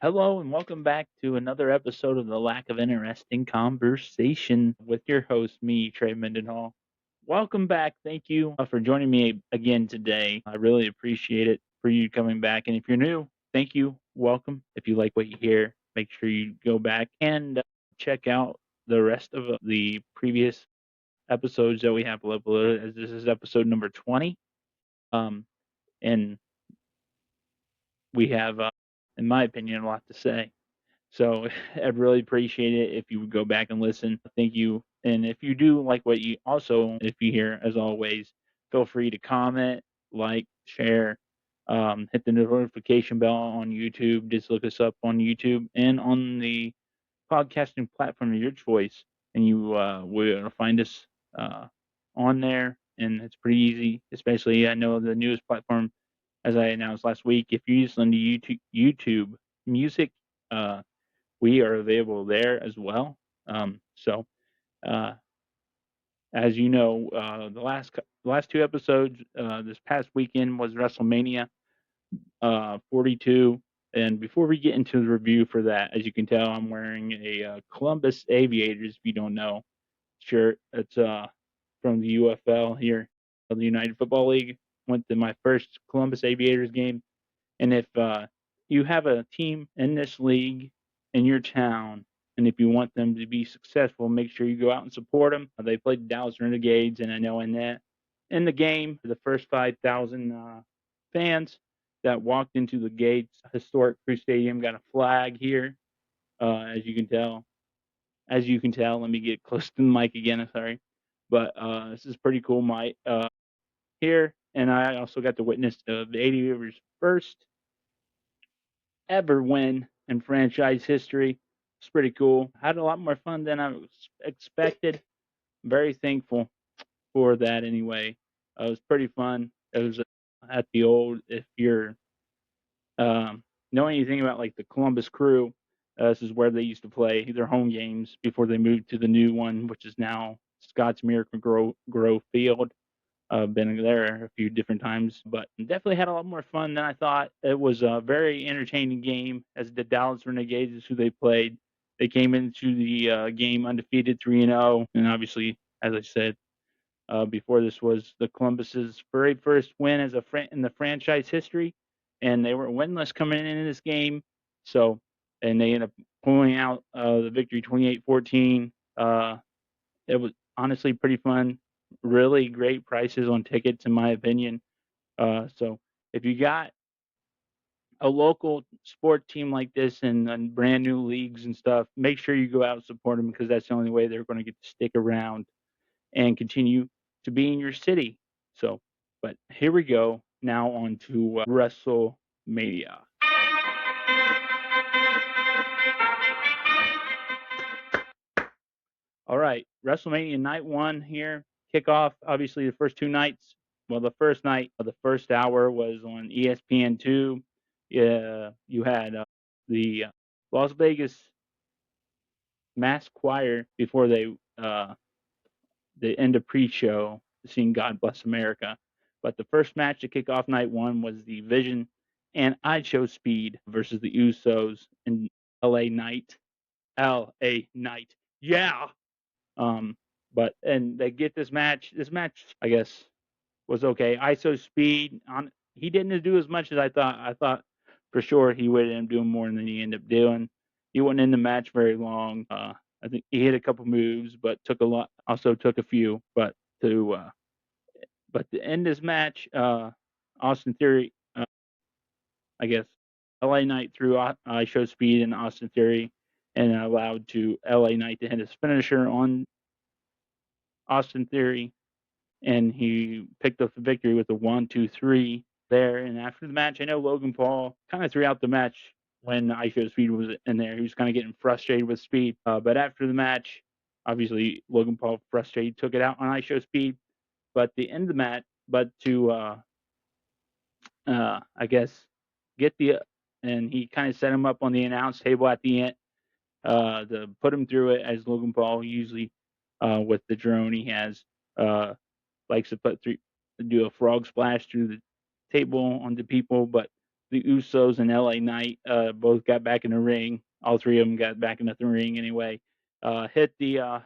Hello and welcome back to another episode of the Lack of Interesting Conversation with your host, me, Trey Mendenhall. Welcome back. Thank you for joining me again today. I really appreciate it for you coming back. And if you're new, thank you. Welcome. If you like what you hear, make sure you go back and check out the rest of the previous episodes that we have uploaded, as this is episode number 20. And we have, in my opinion, a lot to say. So I'd really appreciate it if you would go back and listen. Thank you. And if you do like what you also, if you hear, as always, feel free to comment, like, share, hit the notification bell on YouTube. Just look us up on YouTube and on the podcasting platform of your choice, and you will find us uh, on there. And it's pretty easy, especially I know the newest platform, as I announced last week. If you listen to YouTube music, uh, we are available there as well. So, uh, as you know, the last two episodes this past weekend was WrestleMania 42. And before we get into the review for that, as you can tell, I'm wearing a Columbus Aviators. If you don't know, shirt. It's from the UFL here, the United Football League. Went to my first Columbus Aviators game, and if you have a team in this league in your town, and if you want them to be successful, make sure you go out and support them. They played the Dallas Renegades, and I know in the game, the first 5,000 fans that walked into the gates, historic Crew Stadium, got a flag here, as you can tell. As you can tell, let me get close to the mic again. I'm sorry, but this is pretty cool, Mike. Here, and I also got to witness the 80 Rivers first ever win in franchise history. It's pretty cool. Had a lot more fun than I expected. Very thankful for that anyway. It was pretty fun. It was at the old, if you're know anything about like the Columbus Crew, this is where they used to play their home games before they moved to the new one, which is now Scott's Miracle Grove Field. I've been there a few different times, but definitely had a lot more fun than I thought. It was a very entertaining game as the Dallas Renegades is who they played. They came into the game undefeated 3-0, and obviously, as I said before, this was the Columbus's very first win as in the franchise history, and they were winless coming into this game. So, and they ended up pulling out the victory 28-14. It was honestly pretty fun. Really great prices on tickets, in my opinion. So if you got a local sport team like this and brand new leagues and stuff, make sure you go out and support them because that's the only way they're going to get to stick around and continue to be in your city. So, but here we go. Now on to WrestleMania. All right, WrestleMania night one here. Kickoff, obviously, the first two nights. Well, the first night, the first hour was on ESPN2. Yeah, you had the Las Vegas Mass Choir before the end of pre-show, sing "God Bless America." But the first match to kick off night one was the Vision and I Show Speed versus the Usos in LA Knight. LA Knight. Yeah. Um, but and they get this match. This match, I guess, was okay. ISO speed on. He didn't do as much as I thought. I thought for sure he would end up doing more than he ended up doing. He wasn't in the match very long. I think he hit a couple moves, but took a lot. Also took a few, but to end this match, Austin Theory, I guess, LA Knight threw I Show Speed and Austin Theory, and allowed to LA Knight to hit his finisher on Austin Theory, and he picked up the victory with a 1-2-3 there. And after the match, I know Logan Paul kind of throughout the match when I Show Speed was in there, he was kind of getting frustrated with Speed. But after the match, obviously Logan Paul frustrated, took it out on I Show Speed. But the end of the match, but to I guess get the and he kind of set him up on the announce table at the end to put him through it as Logan Paul usually with the drone he has likes to do a frog splash through the table onto people, but the Usos and LA Knight both got back in the ring. All three of them got back in the ring anyway. Hit the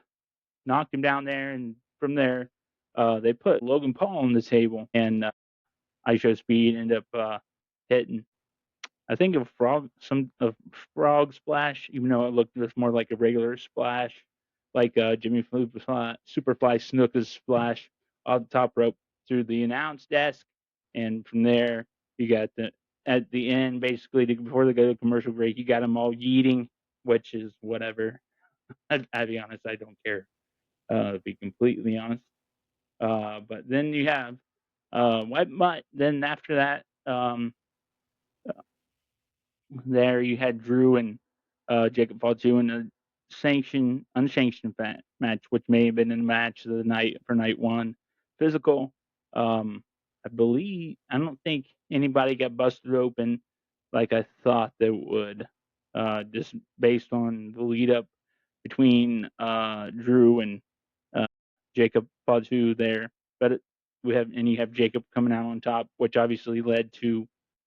knocked him down there, and from there they put Logan Paul on the table, and ISO Speed ended up hitting, I think, a frog splash, even though it looked just more like a regular splash, like Jimmy Superfly Snuka's splash off the top rope through the announce desk, and from there you got at the end, basically before they go to commercial break, you got them all yeeting, which is whatever. I'll be honest, I don't care. To be completely honest. But then you have but then after that, there you had Drew and Jacob Fatu in a unsanctioned match, which may have been in the match of the night for night one. Physical. I don't think anybody got busted open like I thought they would, just based on the lead up between Drew and uh, Jacob Fatu there. But you have Jacob coming out on top, which obviously led to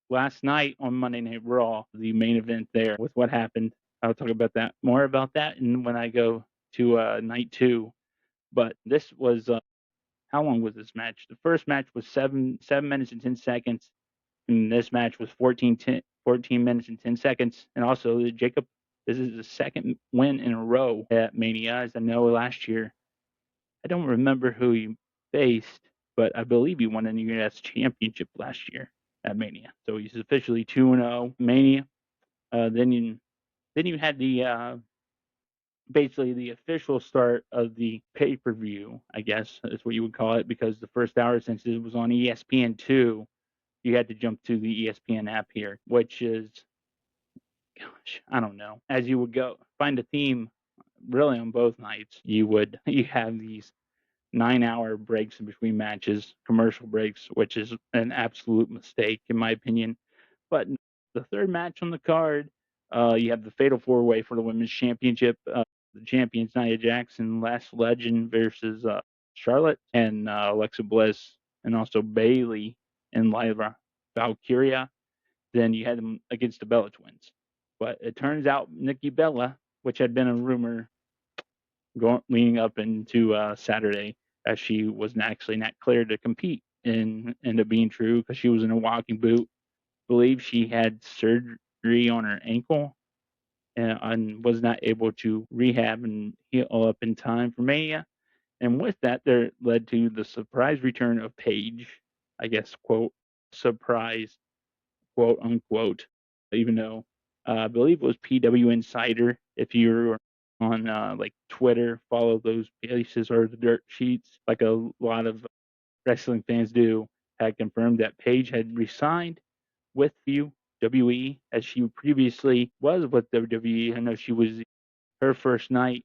last night on Monday Night Raw, the main event there with what happened. I'll talk about that more about that, and when I go to night two. But this was how long was this match? The first match was 7 minutes and 10 seconds, and this match was 14 minutes and 10 seconds. And also, Jacob, this is the second win in a row at Mania. As I know, last year I don't remember who he faced, but I believe he won the U.S. Championship last year at Mania. So he's officially 2-0 Mania. Then you had the basically the official start of the pay per view, I guess is what you would call it, because the first hour, since it was on ESPN2, you had to jump to the ESPN app here, which is, gosh, I don't know. As you would go find a theme, really on both nights, you have these 9-hour breaks in between matches, commercial breaks, which is an absolute mistake in my opinion. But the third match on the card, you have the Fatal Four Way for the Women's Championship. The champions Nia Jackson, Last Legend versus Charlotte and Alexa Bliss, and also Bailey and Lyra Valkyria. Then you had them against the Bella Twins. But it turns out Nikki Bella, which had been a rumor leading up into Saturday, as she was actually not cleared to compete, and ended up being true because she was in a walking boot. Believe she had surgery on her ankle and was not able to rehab and heal up in time for Mania. And with that, there led to the surprise return of Paige. I guess, quote, surprise, quote unquote, even though I believe it was PW Insider. If you're on like Twitter, follow those places or the dirt sheets, like a lot of wrestling fans do, had confirmed that Paige had resigned with WWE, as she previously was with WWE. I know she was her first night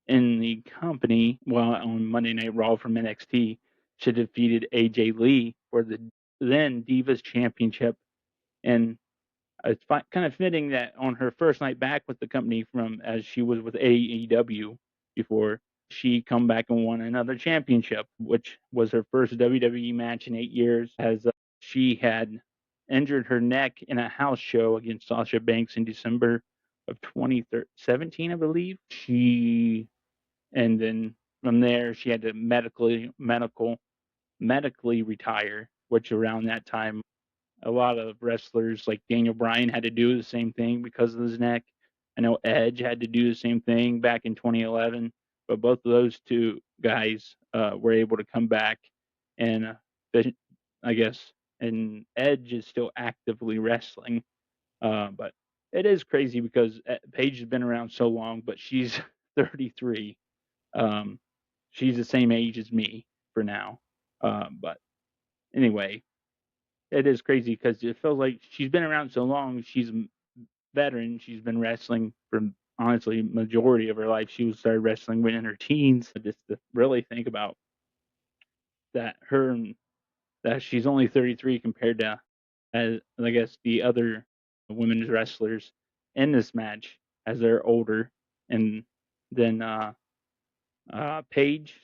in the company while on Monday Night Raw from NXT. She defeated AJ Lee for the then Divas Championship, and it's kind of fitting that on her first night back with the company, from as she was with AEW before, she come back and won another championship, which was her first WWE match in 8 years, as she had injured her neck in a house show against Sasha Banks in December of 2017, I believe. And then from there she had to medically retire, which around that time a lot of wrestlers like Daniel Bryan had to do the same thing because of his neck. I know Edge had to do the same thing back in 2011, but both of those two guys were able to come back, and I guess, and Edge is still actively wrestling. But it is crazy because Paige has been around so long, but she's 33. Um, she's the same age as me for now. But anyway, it is crazy because it feels like she's been around so long. She's a veteran. She's been wrestling for honestly majority of her life. She started wrestling when in her teens. Just to really think about that, that she's only 33 compared to, as I guess, the other women's wrestlers in this match, as they're older, and then Paige.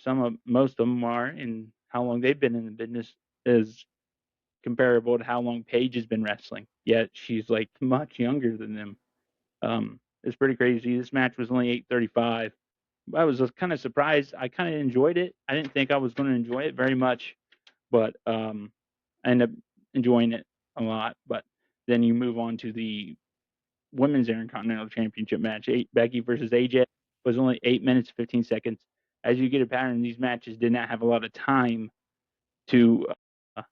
Most of them are, and how long they've been in the business is comparable to how long Paige has been wrestling. Yet she's like much younger than them. It's pretty crazy. This match was only 8:35. I was just kind of surprised. I kind of enjoyed it. I didn't think I was going to enjoy it very much, but I ended up enjoying it a lot. But then you move on to the women's Intercontinental Championship match. Becky versus AJ was only 8 minutes 15 seconds. As you get a pattern, these matches did not have a lot of time to, uh,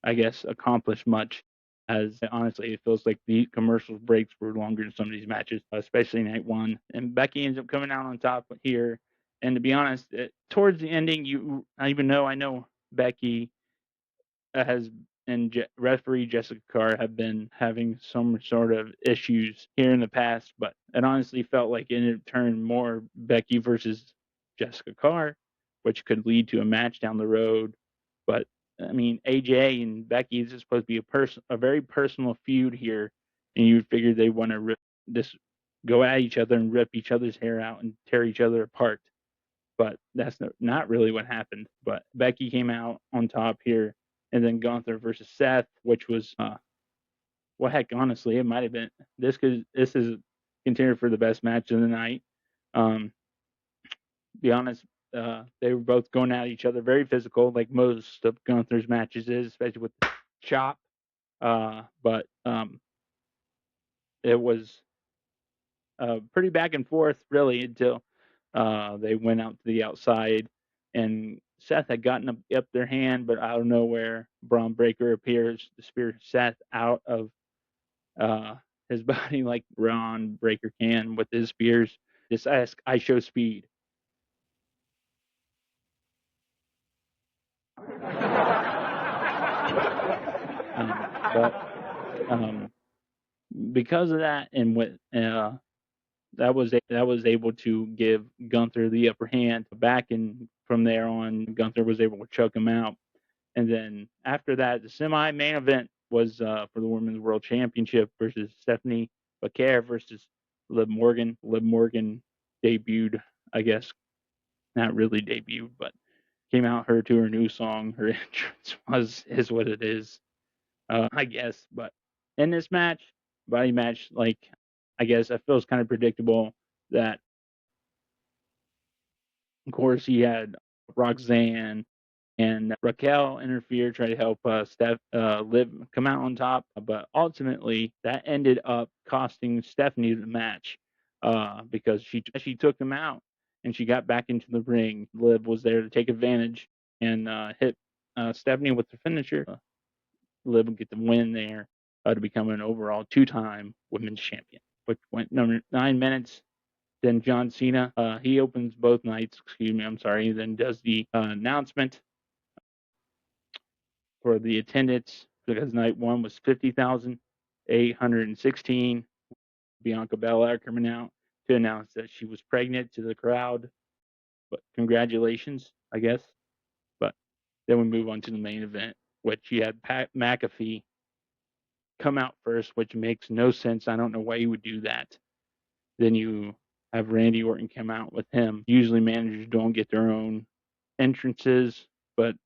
I guess, accomplish much. As honestly, it feels like the commercial breaks were longer in some of these matches, especially night one. And Becky ends up coming out on top here. And to be honest, towards the ending, even though I know Becky has and referee Jessica Carr have been having some sort of issues here in the past, but it honestly felt like it turned more Becky versus Jessica Carr, which could lead to a match down the road. But I mean, AJ and Becky is supposed to be a very personal feud here, and you'd figure they want to this go at each other and rip each other's hair out and tear each other apart, but that's not really what happened. But Becky came out on top here, and then Gunther versus Seth, which was well, heck, honestly, it might have been this is contender for the best match of the night. Be honest, they were both going at each other, very physical, like most of Gunther's matches is, especially with the chop. But it was pretty back and forth really until they went out to the outside, and Seth had gotten up their hand, but out of nowhere, Braun Breaker appears to spear Seth out of uh, his body like Braun Breaker can with his spears. Just ask, I show speed. But because of that, and with that was able to give Gunther the upper hand back, and from there on, Gunther was able to choke him out. And then after that, the semi-main event was for the Women's World Championship versus Stephanie Becker versus Liv Morgan. Liv Morgan debuted, I guess, not really debuted, but came out to her new song. Her entrance was is what it is, I guess. But in this body match, like I guess it feels kind of predictable that, of course, he had Roxanne and Raquel interfere, try to help Liv come out on top. But ultimately, that ended up costing Stephanie the match because she took them out and she got back into the ring. Liv was there to take advantage and hit Stephanie with the finisher. Liv would get the win there to become an overall two-time women's champion, which went number 9 minutes. Then John Cena, he opens both nights. Excuse me, I'm sorry. Then does the announcement for the attendance because night one was 50,816. Bianca Belair coming out to announce that she was pregnant to the crowd. But congratulations, I guess. But then we move on to the main event, which you had Pat McAfee come out first, which makes no sense. I don't know why you would do that. Then you have Randy Orton come out with him. Usually managers don't get their own entrances, but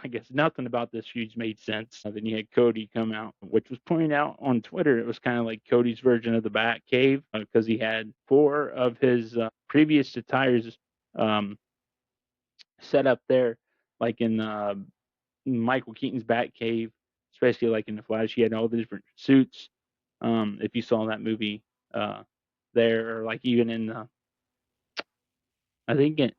I guess nothing about this feud made sense. Then you had Cody come out, which was pointed out on Twitter. It was kind of like Cody's version of the Batcave because he had four of his previous attires um, set up there, like in Michael Keaton's Batcave, especially like in the Flash. He had all the different suits. If you saw that movie there, or like even in the I think it,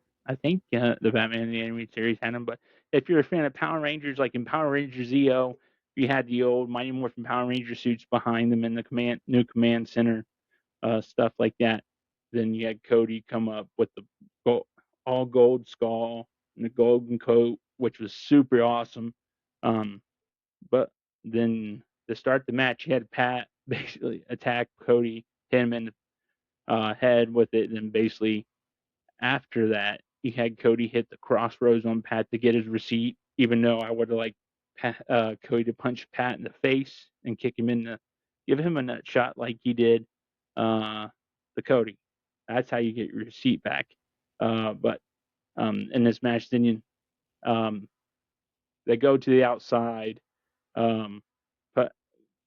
the Batman the animated series had them. But if you're a fan of Power Rangers, like in Power Rangers Zeo, you had the old Mighty Morphin Power Ranger suits behind them in the new command center, stuff like that. Then you had Cody come up with the all gold skull and the golden coat, which was super awesome. But then to start the match, you had Pat basically attack Cody, hit him in the head with it, and basically after that, he had Cody hit the crossroads on Pat to get his receipt, even though I would have liked Cody to punch Pat in the face and kick him in give him a nut shot like he did the Cody. That's how you get your receipt back. But in this match, then um, They go to the outside. Um, but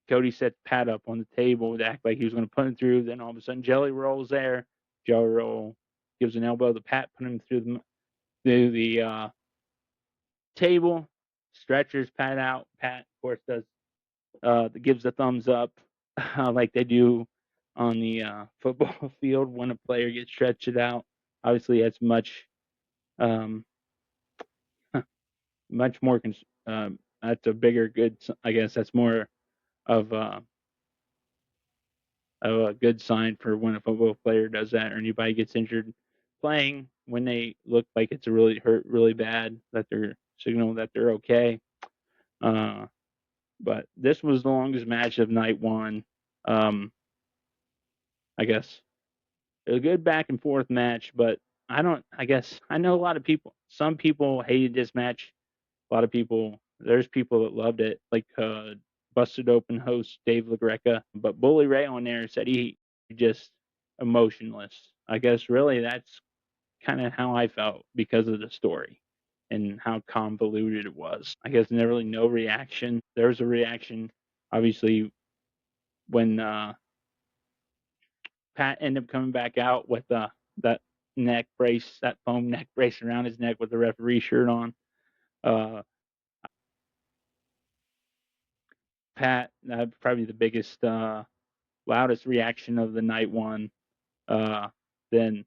Cody sets Pat up on the table to act like he was going to put him through. Then all of a sudden, Jelly Roll's there. Jelly Roll gives an elbow to Pat, put him through the table, stretchers Pat out. Pat, of course, gives the thumbs up like they do on the football field when a player gets stretched out. Obviously, that's um, much more. That's a bigger good. I guess that's more of a good sign for when a football player does that or anybody gets injured playing when they look like it's really hurt really bad that they're signal that they're okay. Uh, but this was the longest match of night one. Um, I guess a good back and forth match, but I don't. I guess I know a lot of people. Some people hated this match. A lot of people. There's people that loved it, like Busted Open host Dave LaGreca. But Bully Ray on there said he just emotionless. I guess really that's kind of how I felt because of the story and how convoluted it was. I guess never really no reaction. There was a reaction, obviously, when Pat ended up coming back out with that neck brace, that foam neck brace around his neck with the referee shirt on. Uh, Pat, probably the biggest, loudest reaction of the night one. Then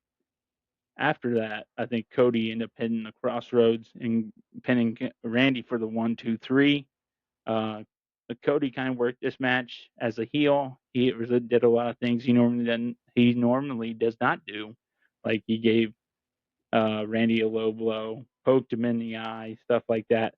after that, I think Cody ended up hitting the crossroads and pinning Randy for the 1, 2, 3. Uh, Cody kind of worked this match as a heel. He did a lot of things he normally does not do. Like he gave Randy a low blow, poked him in the eye, stuff like that.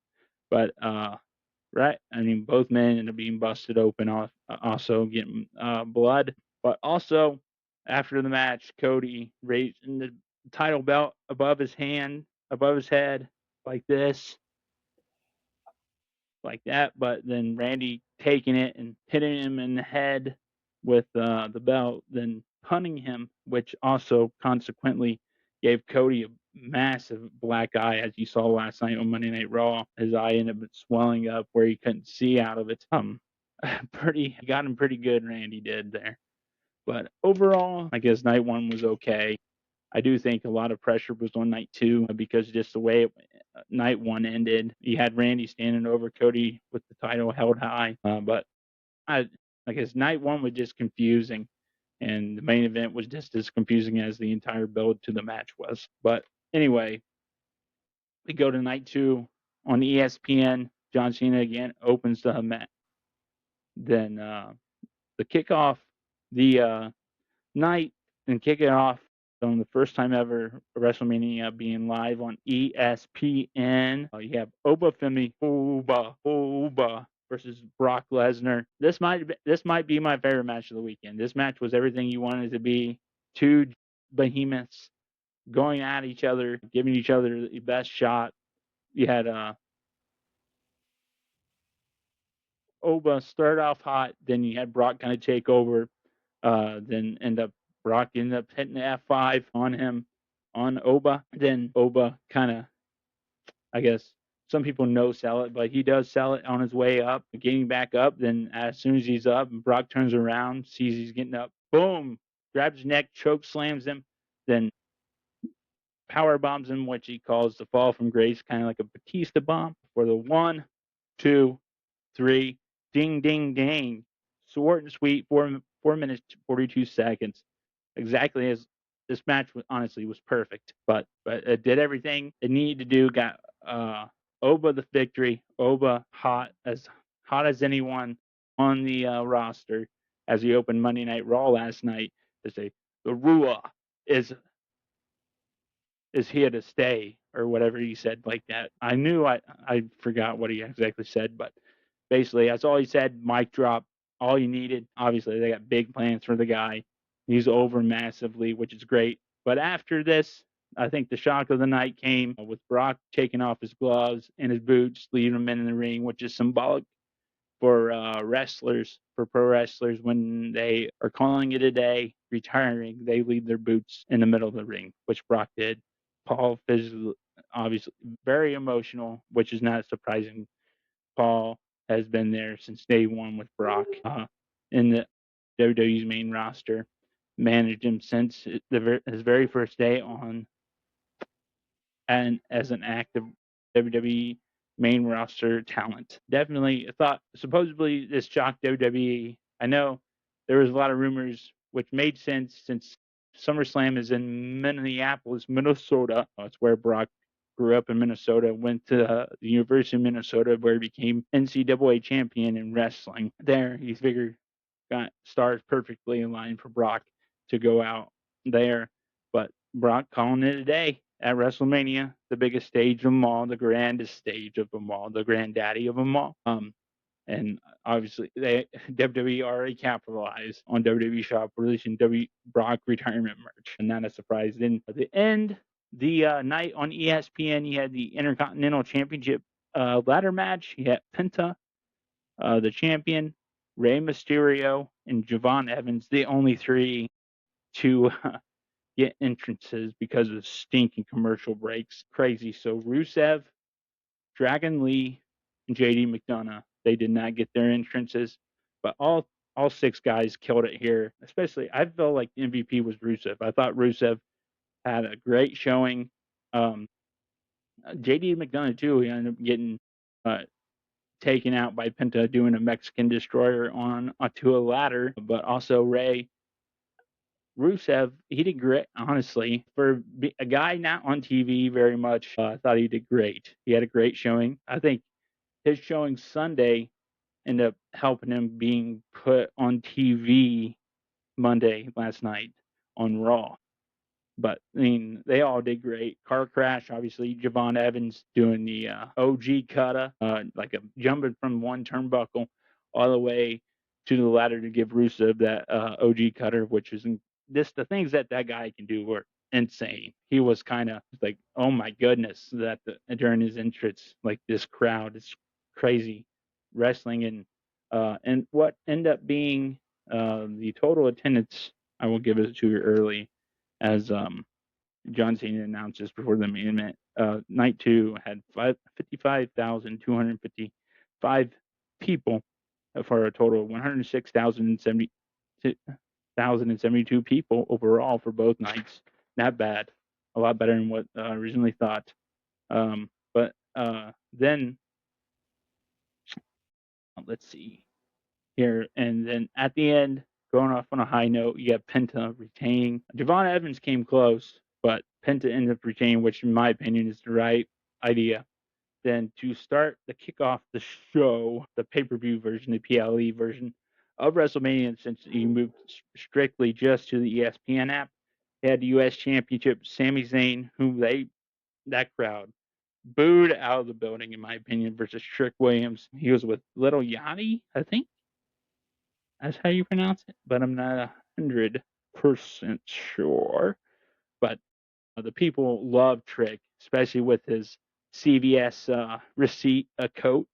But right, I mean, both men ended up being busted open, also getting blood. But also after the match, Cody raised the title belt above his head, like this, like that. But then Randy taking it and hitting him in the head with the belt, then punning him, which also consequently gave Cody a massive black eye, as you saw last night on Monday Night Raw. His eye ended up swelling up where he couldn't see out of it. Got him pretty good. Randy did there, but overall, I guess night one was okay. I do think a lot of pressure was on night two because just the way night one ended. You had Randy standing over Cody with the title held high, but I guess night one was just confusing, and the main event was just as confusing as the entire build to the match was. But anyway, we go to night two on ESPN. John Cena again opens the match. Then the kickoff, the night and kick it off on the first time ever WrestleMania being live on ESPN. You have Oba versus Brock Lesnar. This might be my favorite match of the weekend. This match was everything you wanted it to be. Two behemoths going at each other, giving each other the best shot. You had Oba start off hot, then you had Brock kind of take over. Then Brock ended up hitting the F5 on him on Oba. Then Oba kind of, I guess some people no sell it, but he does sell it on his way up, getting back up. Then as soon as he's up, Brock turns around, sees he's getting up, boom, grabs his neck, choke slams him, then power bombs him, which he calls the fall from grace, kind of like a Batista bomb for the 1, 2, 3, ding, ding, ding. Short and sweet, 4 minutes, 42 seconds. Exactly as this match honestly was perfect, but it did everything it needed to do. Got Oba the victory. Oba hot as anyone on the roster as he opened Monday Night Raw last night to say the Rua is here to stay or whatever he said like that. I forgot what he exactly said, but basically that's all he said. Mic drop. All you needed. Obviously, they got big plans for the guy. He's over massively, which is great. But after this, I think the shock of the night came with Brock taking off his gloves and his boots, leaving him in the ring, which is symbolic for wrestlers, for pro wrestlers, when they are calling it a day, retiring, they leave their boots in the middle of the ring, which Brock did. Paul physically, obviously very emotional, which is not surprising. Paul has been there since day one with Brock in the WWE's main roster, managed him since his very first day on, and as an active WWE main roster talent. Definitely thought supposedly this shocked WWE. I know there was a lot of rumors, which made sense since SummerSlam is in Minneapolis, Minnesota. It's where Brock grew up in Minnesota, went to the University of Minnesota where he became NCAA champion in wrestling. There, he figured got stars perfectly in line for Brock to go out there. But Brock calling it a day at WrestleMania, the biggest stage of them all, the grandest stage of them all, the granddaddy of them all. And obviously, they WWE already capitalized on WWE Shop releasing Brock retirement merch, and not a surprise. Then at the end, the night on ESPN, you had the Intercontinental Championship ladder match. You had Penta, the champion, Rey Mysterio, and Javon Evans, the only three to get entrances because of stinking commercial breaks. Crazy. So Rusev, Dragon Lee, and JD McDonough, they did not get their entrances, but all six guys killed it here. Especially, I felt like the MVP was Rusev. I thought Rusev had a great showing. JD McDonough too. He ended up getting uh, taken out by Penta doing a Mexican destroyer on to a ladder, but also Ray Rusev, he did great, honestly. For a guy not on TV very much, I thought he did great. He had a great showing. I think his showing Sunday ended up helping him being put on TV Monday last night on Raw. But I mean, they all did great. Car crash, obviously. Javon Evans doing the OG kata, like a jumping from one turnbuckle all the way to the ladder to give Rusev that OG cutter, which is just the things that guy can do were insane. He was kind of like, oh my goodness, that during his entrance, like this crowd is crazy wrestling, and what ended up being the total attendance. I will give it to you early as John Cena announced just before the main event. Night two had 55,255 people for a total of 106,072 people overall for both nights. Not bad. A lot better than what originally thought. But then, let's see here. And then at the end, going off on a high note, you got Penta retaining. Javon Evans came close, but Penta ended up retaining, which in my opinion is the right idea. Then to start the kickoff the show, the pay-per-view version, the PLE version of WrestleMania, since you moved strictly just to the ESPN app, they had the U.S. Championship, Sami Zayn, who that crowd booed out of the building, in my opinion, versus Trick Williams. He was with Little Yachty, I think. That's how you pronounce it, but I'm not 100% sure. But the people love Trick, especially with his CVS receipt coat.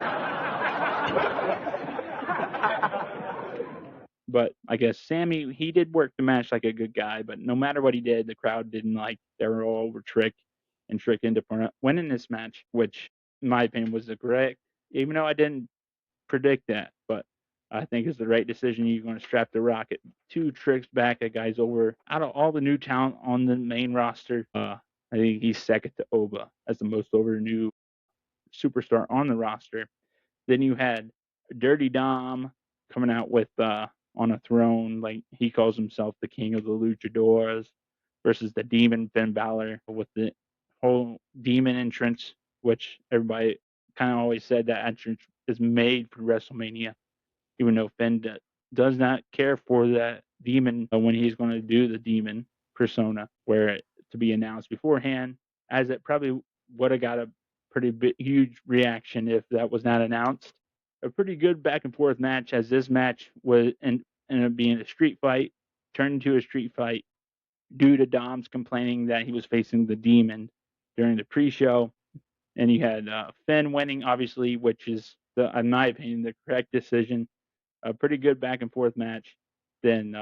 But I guess Sammy, he did work the match like a good guy, but no matter what he did, the crowd didn't like. They were all over Trick, and Trick ended up winning this match, which, in my opinion, was the correct. Even though I didn't predict that, but I think it's the right decision. You're going to strap the Rocket two Tricks back. That guy's over. Out of all the new talent on the main roster, I think he's second to Oba as the most over new superstar on the roster. Then you had Dirty Dom coming out with on a throne, like he calls himself the king of the luchadors, versus the demon Finn Balor with the whole demon entrance, which everybody kind of always said that entrance is made for WrestleMania, even though Finn does not care for that demon when he's going to do the demon persona, where it to be announced beforehand, as it probably would have got a pretty huge reaction if that was not announced. A pretty good back and forth match, as this match was ended up being a street fight, turned into a street fight due to Dom's complaining that he was facing the demon during the pre-show. And you had Finn winning, obviously, which is, in my opinion, the correct decision. A pretty good back and forth match. Then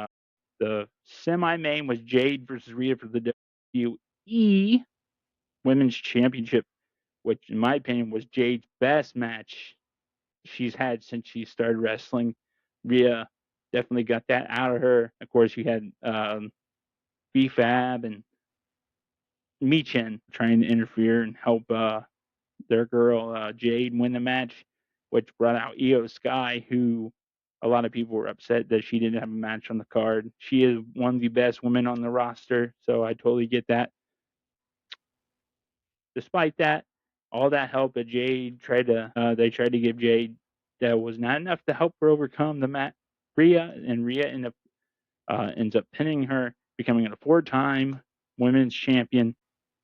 the semi-main was Jade versus Rhea for the WWE women's championship, which in my opinion was Jade's best match she's had since she started wrestling. Rhea definitely got that out of her. Of course, you had BFAB and Michin trying to interfere and help their girl Jade win the match, which brought out Io Sky, who a lot of people were upset that she didn't have a match on the card. She is one of the best women on the roster, so I totally get that. Despite that, all that help that Jade they tried to give Jade, that was not enough to help her overcome the Rhea, and Rhea ends up pinning her, becoming a four-time women's champion.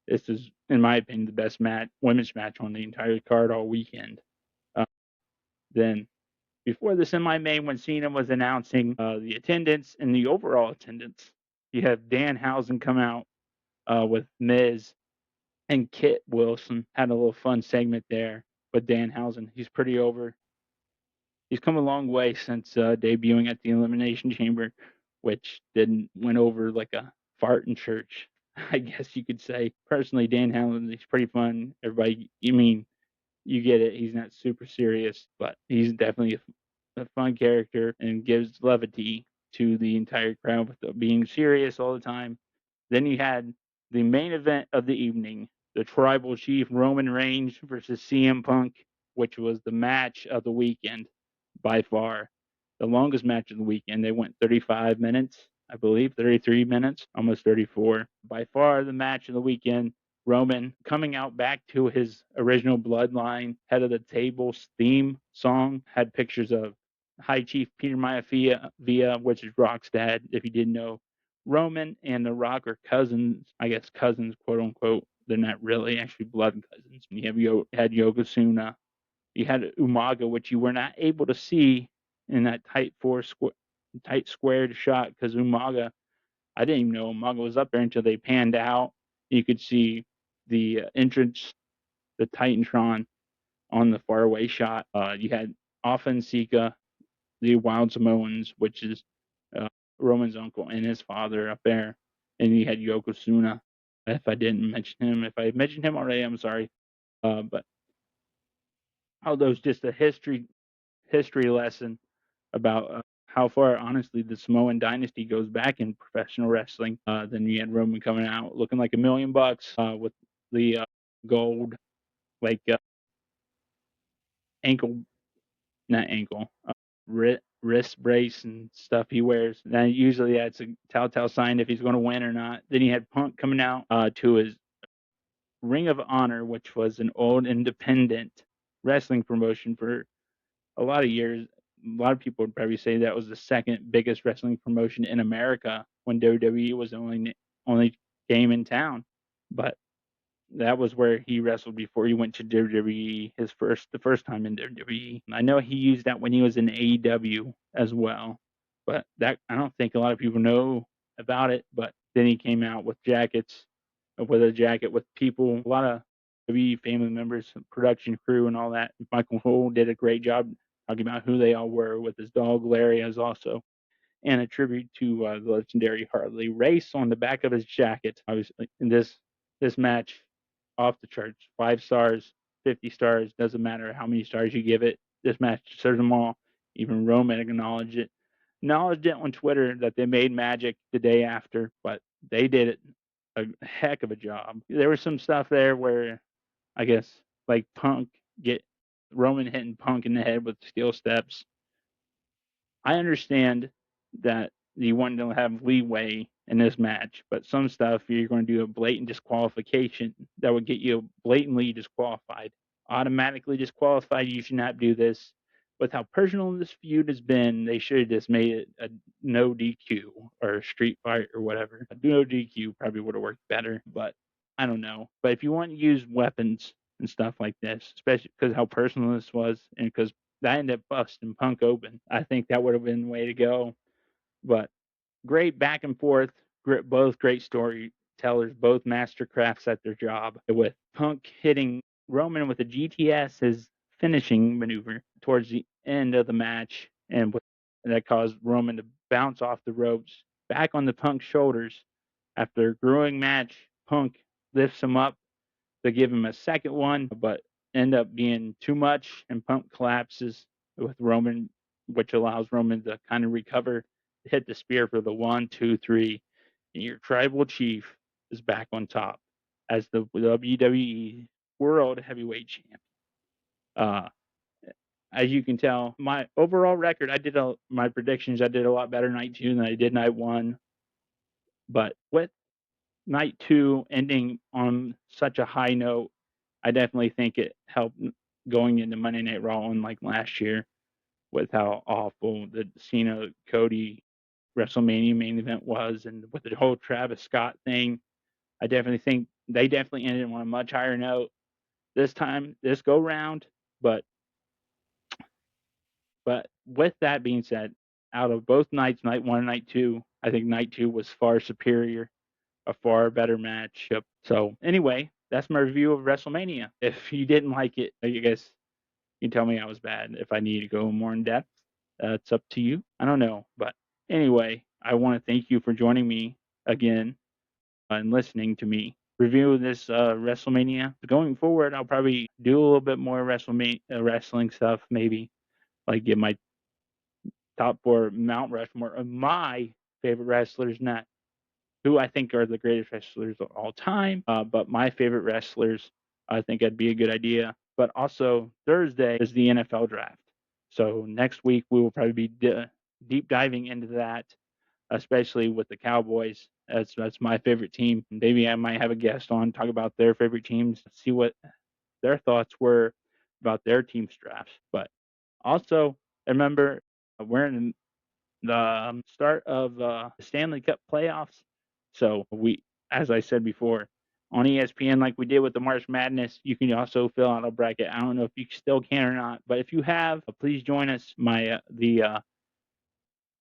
This is, in my opinion, the best women's match on the entire card all weekend. Uh, then, before the semi-main, when Cena was announcing the attendance and the overall attendance, you have Danhausen come out with Miz, and Kit Wilson had a little fun segment there with Danhausen. He's pretty over. He's come a long way since debuting at the Elimination Chamber, which didn't went over like a fart in church, I guess you could say. Personally, Danhausen, he's pretty fun. Everybody, you get it. He's not super serious, but he's definitely a fun character and gives levity to the entire crowd with being serious all the time. Then you had the main event of the evening, the Tribal Chief Roman Reigns versus CM Punk, which was the match of the weekend by far. The longest match of the weekend. They went 35 minutes, I believe, 33 minutes, almost 34. By far the match of the weekend. Roman coming out back to his original bloodline, head of the table's theme song, had pictures of High Chief Peter Maivia, which is Rock's dad, if you didn't know. Roman and The Rock are cousins, I guess cousins, quote unquote. They're not really actually blood cousins. You had Yokozuna, you had Umaga, which you were not able to see in that tight squared shot because Umaga, I didn't even know Umaga was up there until they panned out. You could see the entrance, the Titantron on the faraway shot. You had Afa Sika, the Wild Samoans, which is uh, Roman's uncle and his father up there. And you had Yokozuna. If I didn't mention him, if I mentioned him already, I'm sorry. But although it's just a history lesson about how far, honestly, the Samoan dynasty goes back in professional wrestling. Then you had Roman coming out looking like $1,000,000 with the gold, like ankle, not ankle, wrist brace and stuff he wears. Then usually that's a telltale sign if he's going to win or not. Then he had Punk coming out to his Ring of Honor, which was an old independent wrestling promotion for a lot of years. A lot of people would probably say that was the second biggest wrestling promotion in America when WWE was the only game in town. But that was where he wrestled before he went to WWE the first time in WWE. I know he used that when he was in AEW as well, but that I don't think a lot of people know about it. But then he came out with a jacket with people, a lot of WWE family members, production crew, and all that. Michael Cole did a great job talking about who they all were with his dog Larry as also, and a tribute to the legendary Harley Race on the back of his jacket. Obviously, in this match, off the charts, 5 stars, 50 stars, doesn't matter how many stars you give it. This match deserves them all. Even Roman acknowledged it. Acknowledged it on Twitter that they made magic the day after, but they did it a heck of a job. There was some stuff there where I guess like get Roman hitting Punk in the head with steel steps. I understand that you want to have leeway in this match, but some stuff you're going to do a blatant disqualification that would get you blatantly disqualified, automatically disqualified. You should not do this. With how personal this feud has been, they should have just made it a no DQ or a street fight or whatever. A no DQ probably would have worked better, but I don't know. But if you want to use weapons and stuff like this, especially because how personal this was, and because that ended up busting Punk open. I think that would have been the way to go. But great back and forth, both great storytellers, both master crafts at their job. With Punk hitting Roman with a GTS, his finishing maneuver towards the end of the match, and that caused Roman to bounce off the ropes back on the Punk's shoulders. After a grueling match, Punk lifts him up They give him a second one, but end up being too much, and Punk collapses with Roman, which allows Roman to kind of recover, hit the spear for the 1, 2, 3, and your tribal chief is back on top as the WWE World Heavyweight Champion. Uh, as you can tell, my overall record, my predictions, I did a lot better night 2 than I did night 1. But with night 2 ending on such a high note, I definitely think it helped going into Monday Night Raw, unlike last year, with how awful the Cena Cody WrestleMania main event was, and with the whole Travis Scott thing. I definitely think they definitely ended on a much higher note this go round. But with that being said, out of both nights, night 1 and night 2, I think night 2 was far superior, a far better matchup. So anyway, that's my review of WrestleMania. If you didn't like it, I guess you can tell me I was bad. If I need to go more in depth, it's up to you. I don't know. But anyway, I want to thank you for joining me again and listening to me review this WrestleMania. Going forward, I'll probably do a little bit more wrestling stuff, maybe like get my top 4 Mount Rushmore of my favorite wrestlers, not who I think are the greatest wrestlers of all time, but my favorite wrestlers. I think that'd be a good idea. But also, Thursday is the NFL draft. So next week, we will probably be deep diving into that, especially with the Cowboys. That's my favorite team. Maybe I might have a guest on, talk about their favorite teams, see what their thoughts were about their team's drafts. But also, remember, we're in the start of the Stanley Cup playoffs. So as I said before, on ESPN, like we did with the March Madness, you can also fill out a bracket. I don't know if you still can or not, but if you have, please join us. The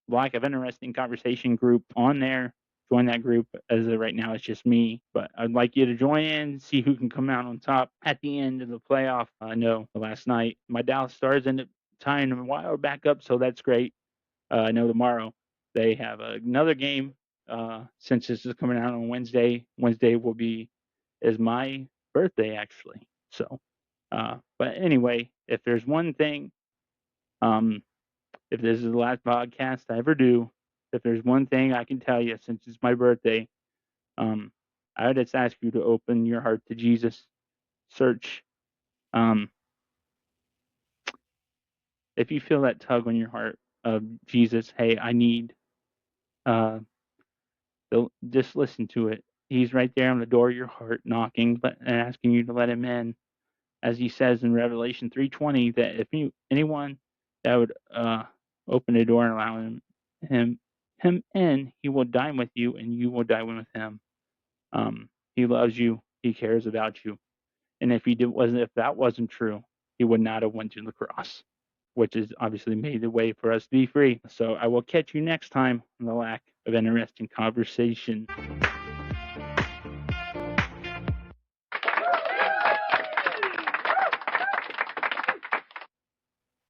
Lack of Interesting Conversation group on there. Join that group. As of right now, it's just me, but I'd like you to join in, see who can come out on top at the end of the playoff. I know last night my Dallas Stars ended up tying a while back up, so that's great. I know tomorrow they have another game. Since this is coming out on Wednesday, Wednesday is my birthday actually. So, but anyway, if there's one thing, if this is the last podcast I ever do, if there's one thing I can tell you since it's my birthday, I would just ask you to open your heart to Jesus. Search. Um, if you feel that tug on your heart of Jesus, hey, I need. Uh, just listen to it. He's right there on the door of your heart, knocking and asking you to let him in, as he says in Revelation 3:20, that if anyone that would open the door and allow him in, he will dine with you, and you will dine with him. He loves you. He cares about you. And if that wasn't true, he would not have went to the cross, which has obviously made the way for us to be free. So I will catch you next time on the Lack of Interesting Conversation.